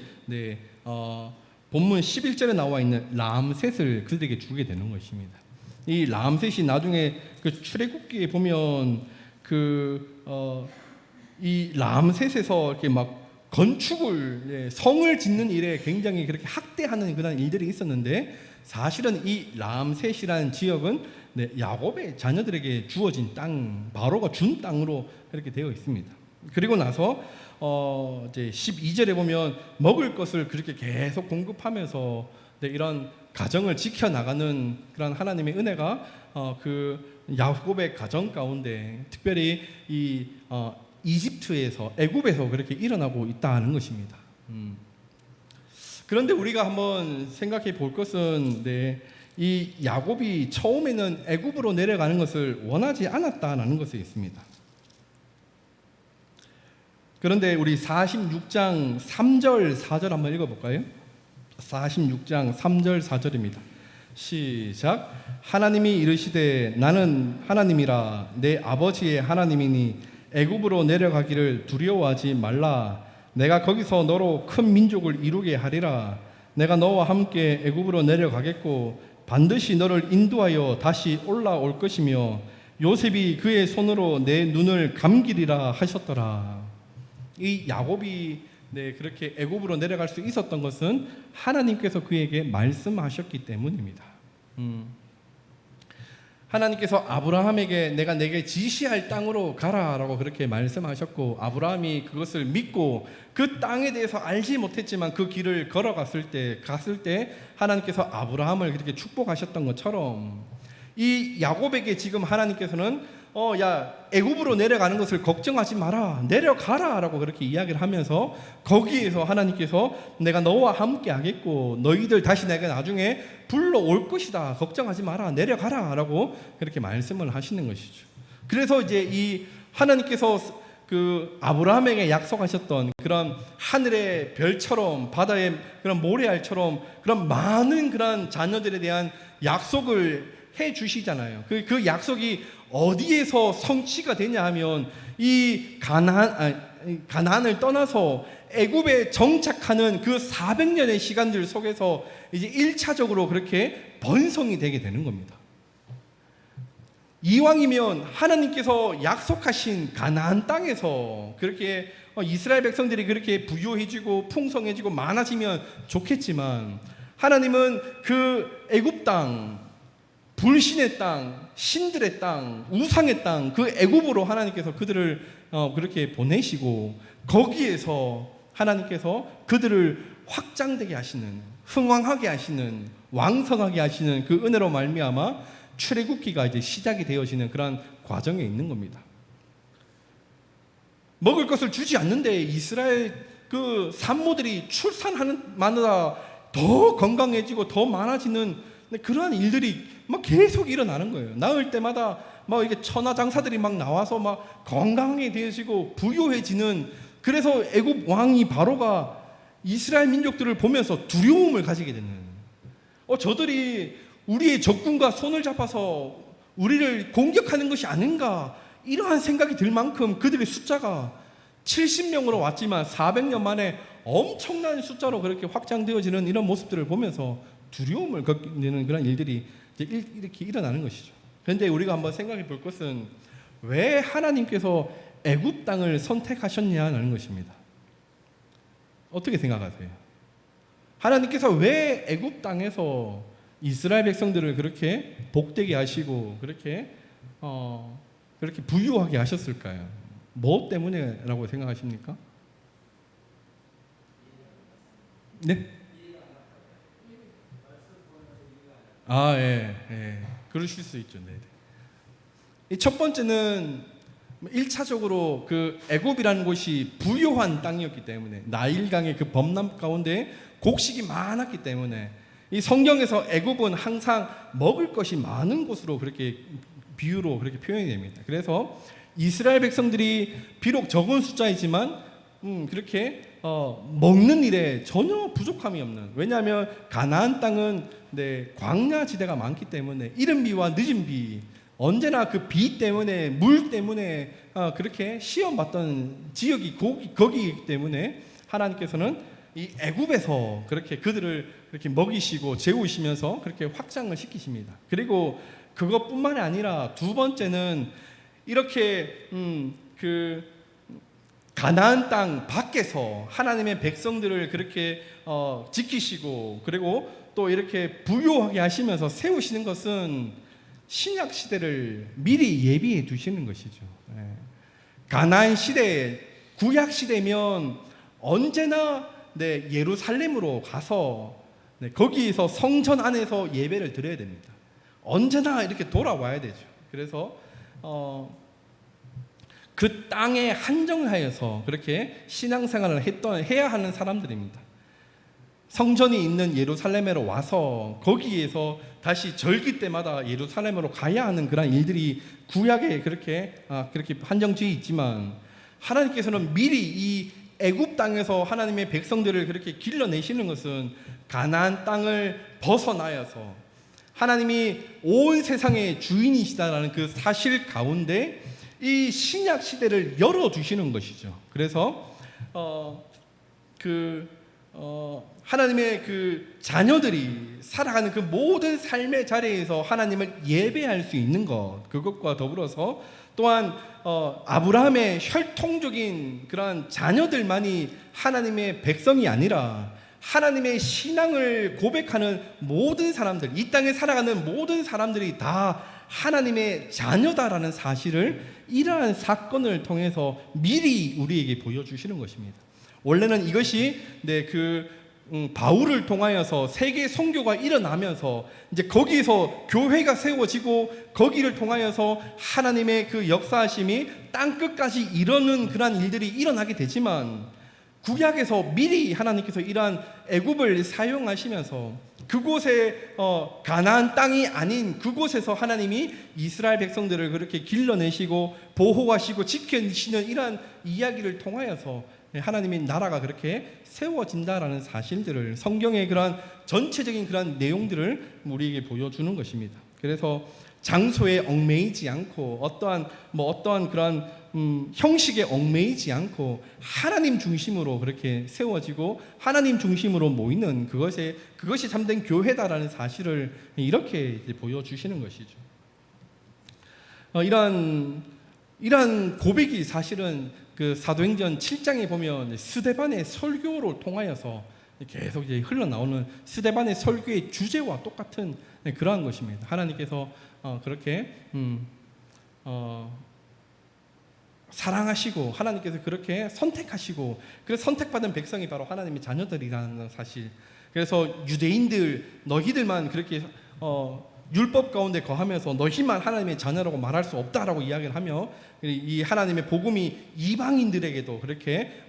본문 11절에 나와 있는 람셋을 그들에게 주게 되는 것입니다. 이 람셋이 나중에 그 출애굽기에 보면 이 람셋에서 이렇게 막 건축을 성을 짓는 일에 굉장히 그렇게 학대하는 그런 일들이 있었는데 사실은 이 람셋이라는 지역은 야곱의 자녀들에게 주어진 땅, 바로가 준 땅으로 그렇게 되어 있습니다. 그리고 나서 이제 12절에 보면 먹을 것을 그렇게 계속 공급하면서 이런 가정을 지켜나가는 그런 하나님의 은혜가 그 야곱의 가정 가운데 특별히 이 이집트에서 애굽에서 그렇게 일어나고 있다는 것입니다. 그런데 우리가 한번 생각해 볼 것은 이 야곱이 처음에는 애굽으로 내려가는 것을 원하지 않았다는 것이 있습니다. 그런데 우리 46장 3절 4절 한번 읽어볼까요? 46장 3절 4절입니다. 시작. 하나님이 이르시되 나는 하나님이라 내 아버지의 하나님이니 애굽으로 내려가기를 두려워하지 말라. 내가 거기서 너로 큰 민족을 이루게 하리라. 내가 너와 함께 애굽으로 내려가겠고 반드시 너를 인도하여 다시 올라올 것이며 요셉이 그의 손으로 내 눈을 감기리라 하셨더라. 이 야곱이 그렇게 애굽으로 내려갈 수 있었던 것은 하나님께서 그에게 말씀하셨기 때문입니다. 하나님께서 아브라함에게 내가 내게 지시할 땅으로 가라라고 그렇게 말씀하셨고 아브라함이 그것을 믿고 그 땅에 대해서 알지 못했지만 그 길을 걸어갔을 때 하나님께서 아브라함을 그렇게 축복하셨던 것처럼 이 야곱에게 지금 하나님께서는 야 애굽으로 내려가는 것을 걱정하지 마라, 내려가라 라고 그렇게 이야기를 하면서 거기에서 하나님께서 내가 너와 함께 하겠고 너희들 다시 내가 나중에 불러올 것이다, 걱정하지 마라, 내려가라 라고 그렇게 말씀을 하시는 것이죠. 그래서 이제 이 하나님께서 그 아브라함에게 약속하셨던 그런 하늘의 별처럼 바다의 그런 모래알처럼 그런 많은 그런 자녀들에 대한 약속을 해 주시잖아요. 그 약속이 어디에서 성취가 되냐 하면 이 가나안을 떠나서 애굽에 정착하는 그 400년의 시간들 속에서 이제 1차적으로 그렇게 번성이 되게 되는 겁니다. 이왕이면 하나님께서 약속하신 가나안 땅에서 그렇게 이스라엘 백성들이 그렇게 부유해지고 풍성해지고 많아지면 좋겠지만 하나님은 그 애굽 땅, 불신의 땅, 신들의 땅, 우상의 땅, 그 애굽으로 하나님께서 그들을 그렇게 보내시고 거기에서 하나님께서 그들을 확장되게 하시는, 흥왕하게 하시는, 왕성하게 하시는 그 은혜로 말미암아 출애굽기가 이제 시작이 되어지는 그런 과정에 있는 겁니다. 먹을 것을 주지 않는데 이스라엘 그 산모들이 출산하는 마다 더 건강해지고 더 많아지는 그러한 일들이 막 계속 일어나는 거예요. 낳을 때마다 막 이게 천하장사들이 막 나와서 막 건강하게 되어지고 부유해지는, 그래서 애굽 왕이 바로가 이스라엘 민족들을 보면서 두려움을 가지게 되는, 저들이 우리의 적군과 손을 잡아서 우리를 공격하는 것이 아닌가, 이러한 생각이 들 만큼 그들의 숫자가 70명으로 왔지만 400년 만에 엄청난 숫자로 그렇게 확장되어지는 이런 모습들을 보면서 두려움을 겪는 그런 일들이 이렇게 일어나는 것이죠. 그런데 우리가 한번 생각해 볼 것은 왜 하나님께서 애굽 땅을 선택하셨냐는 것입니다. 어떻게 생각하세요? 하나님께서 왜 애굽 땅에서 이스라엘 백성들을 그렇게 복되게 하시고 그렇게 부유하게 하셨을까요? 뭐 때문에라고 생각하십니까? 네? 예. 그러실 수 있죠. 네. 첫 번째는 1차적으로 그 애굽이라는 곳이 부유한 땅이었기 때문에, 나일강의 그 범람 가운데 곡식이 많았기 때문에 이 성경에서 애굽은 항상 먹을 것이 많은 곳으로 그렇게 비유로 그렇게 표현이 됩니다. 그래서 이스라엘 백성들이 비록 적은 숫자이지만 그렇게 먹는 일에 전혀 부족함이 없는, 왜냐하면 가나안 땅은 광야 지대가 많기 때문에 이른 비와 늦은 비, 언제나 그 비 때문에 물 때문에 그렇게 시험 받던 지역이 거기이기 때문에 하나님께서는 이 애굽에서 그렇게 그들을 그렇게 먹이시고 재우시면서 그렇게 확장을 시키십니다. 그리고 그것뿐만이 아니라 두 번째는 이렇게 그 가나안 땅 밖에서 하나님의 백성들을 그렇게 지키시고 그리고 또 이렇게 부요하게 하시면서 세우시는 것은 신약 시대를 미리 예비해 두시는 것이죠. 가나안 시대, 구약 시대면 언제나 예루살렘으로 가서 거기에서 성전 안에서 예배를 드려야 됩니다. 언제나 이렇게 돌아와야 되죠. 그래서 그 땅에 한정하여서 그렇게 신앙생활을 해야 하는 사람들입니다. 성전이 있는 예루살렘으로 와서 거기에서 다시 절기 때마다 예루살렘으로 가야 하는 그런 일들이 구약에 그렇게 한정되어 있지만 하나님께서는 미리 이 애굽 땅에서 하나님의 백성들을 그렇게 길러내시는 것은 가나안 땅을 벗어나여서 하나님이 온 세상의 주인이시다라는 그 사실 가운데 이 신약 시대를 열어두시는 것이죠. 그래서 하나님의 그 자녀들이 살아가는 그 모든 삶의 자리에서 하나님을 예배할 수 있는 것, 그것과 더불어서 또한 아브라함의 혈통적인 그러한 자녀들만이 하나님의 백성이 아니라 하나님의 신앙을 고백하는 모든 사람들, 이 땅에 살아가는 모든 사람들이 다 하나님의 자녀다라는 사실을 이러한 사건을 통해서 미리 우리에게 보여주시는 것입니다. 원래는 이것이 바울을 통하여서 세계 선교가 일어나면서 이제 거기에서 교회가 세워지고 거기를 통하여서 하나님의 그 역사하심이 땅 끝까지 이루는 그러한 일들이 일어나게 되지만 구약에서 미리 하나님께서 이러한 애굽을 사용하시면서 그곳에 가나안 땅이 아닌 그곳에서 하나님이 이스라엘 백성들을 그렇게 길러내시고 보호하시고 지켜내시는 이러한 이야기를 통하여서 하나님의 나라가 그렇게 세워진다라는 사실들을 성경의 그러한 전체적인 그러한 내용들을 우리에게 보여주는 것입니다. 그래서 장소에 얽매이지 않고 어떠한 그러한 형식에 얽매이지 않고 하나님 중심으로 그렇게 세워지고 하나님 중심으로 모이는 그것이 참된 교회다라는 사실을 이렇게 보여주시는 것이죠. 이러한 고백이 사실은 그 사도행전 7장에 보면 스데반의 설교를 통하여서 계속 이제 흘러나오는 스데반의 설교의 주제와 똑같은 그러한 것입니다. 하나님께서 그렇게 사랑하시고 하나님께서 그렇게 선택하시고 그래서 선택받은 백성이 바로 하나님의 자녀들이라는 사실. 그래서 유대인들 너희들만 그렇게 율법 가운데 거하면서 너희만 하나님의 자녀라고 말할 수 없다라고 이야기를 하며 이 하나님의 복음이 이방인들에게도 그렇게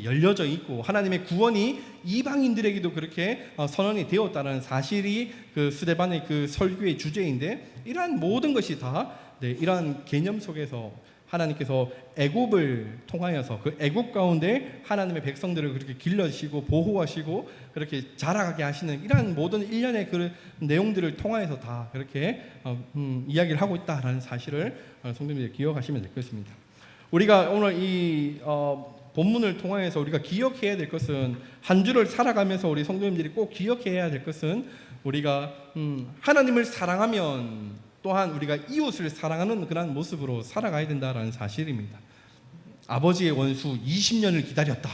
열려져 있고 하나님의 구원이 이방인들에게도 그렇게 선언이 되었다는 사실이 그 스데반의 그 설교의 주제인데 이러한 모든 것이 다 이러한 개념 속에서 하나님께서 애굽을 통하여서 그 애굽 가운데 하나님의 백성들을 그렇게 길러주시고 보호하시고 그렇게 자라가게 하시는 이러한 모든 일련의 그 내용들을 통하여서 다 그렇게 이야기를 하고 있다라는 사실을 성도님들이 기억하시면 될 것입니다. 우리가 오늘 이 본문을 통하여서 우리가 기억해야 될 것은 한 주를 살아가면서 우리 성도님들이 꼭 기억해야 될 것은 우리가 하나님을 사랑하면 또한 우리가 이웃을 사랑하는 그런 모습으로 살아가야 된다는 사실입니다. 아버지의 원수 20년을 기다렸다.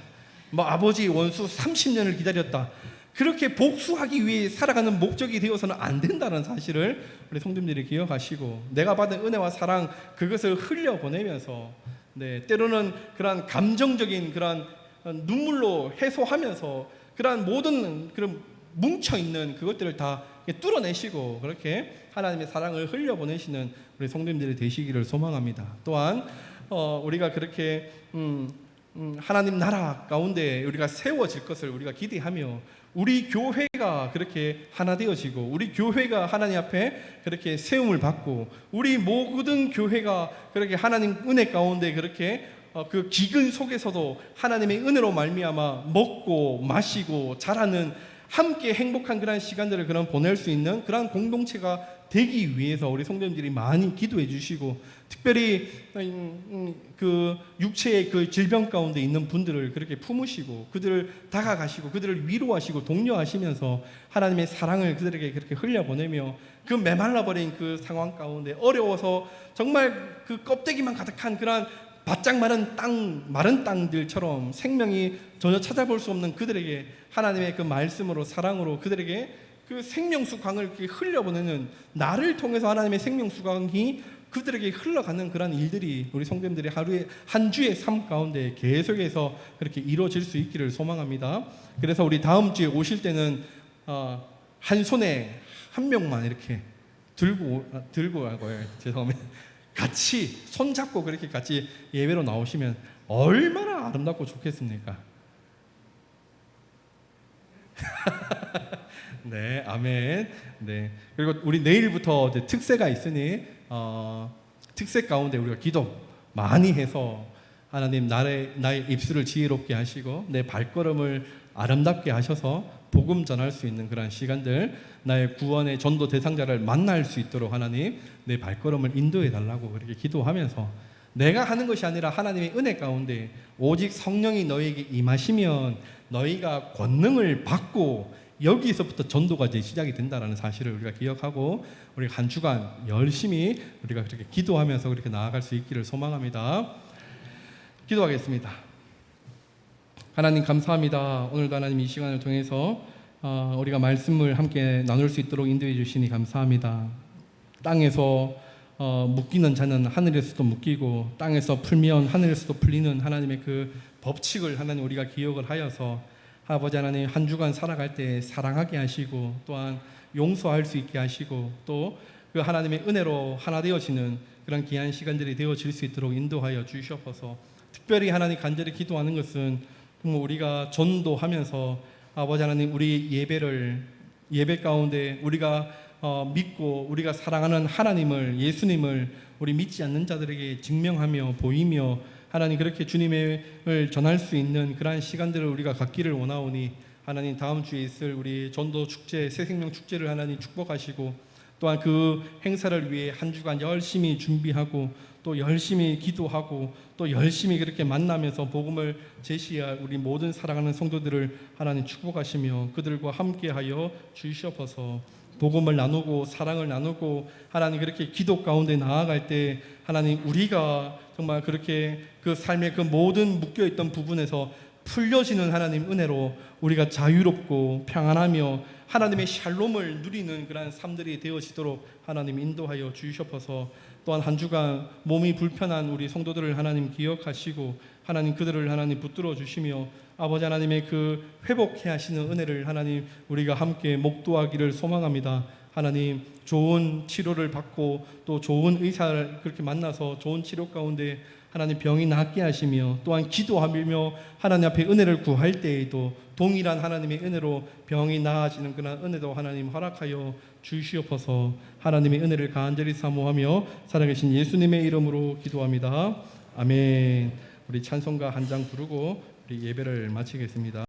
아버지의 원수 30년을 기다렸다. 그렇게 복수하기 위해 살아가는 목적이 되어서는 안 된다는 사실을 우리 성도님들이 기억하시고 내가 받은 은혜와 사랑 그것을 흘려보내면서 때로는 그런 감정적인 그런 눈물로 해소하면서 그런 모든 그런 뭉쳐있는 그것들을 다 뚫어내시고 그렇게 하나님의 사랑을 흘려보내시는 우리 성도님들이 되시기를 소망합니다. 또한 우리가 그렇게 하나님 나라 가운데 우리가 세워질 것을 우리가 기대하며 우리 교회가 그렇게 하나 되어지고 우리 교회가 하나님 앞에 그렇게 세움을 받고 우리 모든 교회가 그렇게 하나님 은혜 가운데 그렇게 그 기근 속에서도 하나님의 은혜로 말미암아 먹고 마시고 자라는 함께 행복한 그런 시간들을 그런 보낼 수 있는 그런 공동체가 되기 위해서 우리 성도님들이 많이 기도해 주시고, 특별히 그 육체의 그 질병 가운데 있는 분들을 그렇게 품으시고 그들을 다가가시고 그들을 위로하시고 독려하시면서 하나님의 사랑을 그들에게 그렇게 흘려보내며, 그 메말라 버린 그 상황 가운데 어려워서 정말 그 껍데기만 가득한 그런 바짝 마른 땅들처럼 생명이 전혀 찾아볼 수 없는 그들에게 하나님의 그 말씀으로 사랑으로 그들에게 그 생명수 강을 이렇게 흘려보내는, 나를 통해서 하나님의 생명수 강이 그들에게 흘러가는 그런 일들이 우리 성도님들이 하루에 한 주의 삶 가운데 계속해서 그렇게 이루어질 수 있기를 소망합니다. 그래서 우리 다음 주에 오실 때는 한 손에 한 명만 이렇게 들고 가고요. 죄송합니다. 같이 손잡고 그렇게 같이 예배로 나오시면 얼마나 아름답고 좋겠습니까? 네, 아멘. 네. 그리고 우리 내일부터 이제 특세가 있으니 특세 가운데 우리가 기도 많이 해서 하나님 나의 입술을 지혜롭게 하시고 내 발걸음을 아름답게 하셔서 복음 전할 수 있는 그런 시간들, 나의 구원의 전도 대상자를 만날 수 있도록 하나님 내 발걸음을 인도해 달라고 그렇게 기도하면서, 내가 하는 것이 아니라 하나님의 은혜 가운데 오직 성령이 너에게 임하시면 너희가 권능을 받고 여기서부터 전도가 이제 시작이 된다는 사실을 우리가 기억하고, 우리 한 주간 열심히 우리가 그렇게 기도하면서 그렇게 나아갈 수 있기를 소망합니다. 기도하겠습니다. 하나님 감사합니다. 오늘도 하나님 이 시간을 통해서 우리가 말씀을 함께 나눌 수 있도록 인도해 주시니 감사합니다. 땅에서 묶이는 자는 하늘에서도 묶이고 땅에서 풀면 하늘에서도 풀리는 하나님의 그 법칙을 하나님 우리가 기억을 하여서 아버지 하나님 한 주간 살아갈 때 사랑하게 하시고 또한 용서할 수 있게 하시고 또 그 하나님의 은혜로 하나 되어지는 그런 귀한 시간들이 되어질 수 있도록 인도하여 주시옵소서. 특별히 하나님 간절히 기도하는 것은 우리가 전도하면서 아버지 하나님 우리 예배 가운데 우리가 믿고 우리가 사랑하는 하나님을, 예수님을 우리 믿지 않는 자들에게 증명하며 보이며 하나님 그렇게 주님을 전할 수 있는 그러한 시간들을 우리가 갖기를 원하오니, 하나님 다음 주에 있을 우리 전도 축제, 새생명 축제를 하나님 축복하시고 또한 그 행사를 위해 한 주간 열심히 준비하고 또 열심히 기도하고 또 열심히 그렇게 만나면서 복음을 제시할 우리 모든 사랑하는 성도들을 하나님 축복하시며 그들과 함께하여 주시옵소서. 복음을 나누고 사랑을 나누고 하나님 그렇게 기도 가운데 나아갈 때 하나님 우리가 정말 그렇게 그 삶의 그 모든 묶여있던 부분에서 풀려지는 하나님 은혜로 우리가 자유롭고 평안하며 하나님의 샬롬을 누리는 그런 삶들이 되어지도록 하나님 인도하여 주시옵소서. 또한 한 주간 몸이 불편한 우리 성도들을 하나님 기억하시고 하나님 그들을 하나님 붙들어 주시며 아버지 하나님의 그 회복해 하시는 은혜를 하나님 우리가 함께 목도하기를 소망합니다. 하나님 좋은 치료를 받고 또 좋은 의사를 그렇게 만나서 좋은 치료 가운데 하나님 병이 낫게 하시며 또한 기도하며 하나님 앞에 은혜를 구할 때에도 동일한 하나님의 은혜로 병이 나아지는 그런 은혜도 하나님 허락하여 주시옵소서. 하나님의 은혜를 간절히 사모하며 살아계신 예수님의 이름으로 기도합니다. 아멘. 우리 찬송가 한 장 부르고 우리 예배를 마치겠습니다.